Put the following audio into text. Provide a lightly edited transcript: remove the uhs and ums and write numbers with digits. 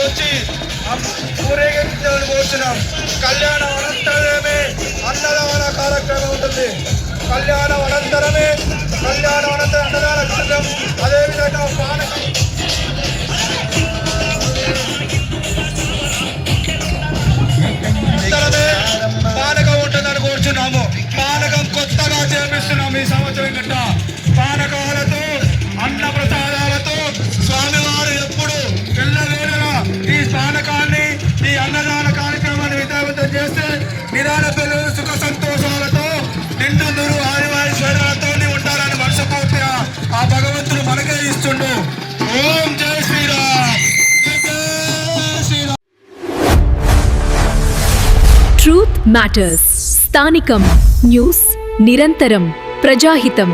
వచ్చి ఊరేగించాలని కోరుతున్నాం. కళ్యాణం అనంతరమే అన్నదాన కార్యక్రమం ఉంటుంది. కళ్యాణం అనంతరం అన్నదాన కార్యక్రమం. అదేవిధంగా పానకం ఉంటుందని కోరుచున్నాము. పానకం కొత్తగా చేపిస్తున్నాం ఈ సంవత్సరం గట్ట. పానకాలతో అన్న ప్రసాదాలతో స్వామివారు ఎప్పుడు ఎల్లవేళలా ఈ పానకాన్ని ఈ అన్నదాన కార్యక్రమాన్ని విజయవంతం చేస్తే నిదాన పిల్లలు సుఖ సంతోషాలతో నిండుదురు ఆదివారీశ్వరాలతో ఉంటారని మనస్ఫూర్తిగా ఆ భగవంతుడు మనకే ఇస్తుండు. ఓం జై శ్రీరామ్. Truth matters. స్థానికం న్యూస్ నిరంతరం ప్రజాహితం.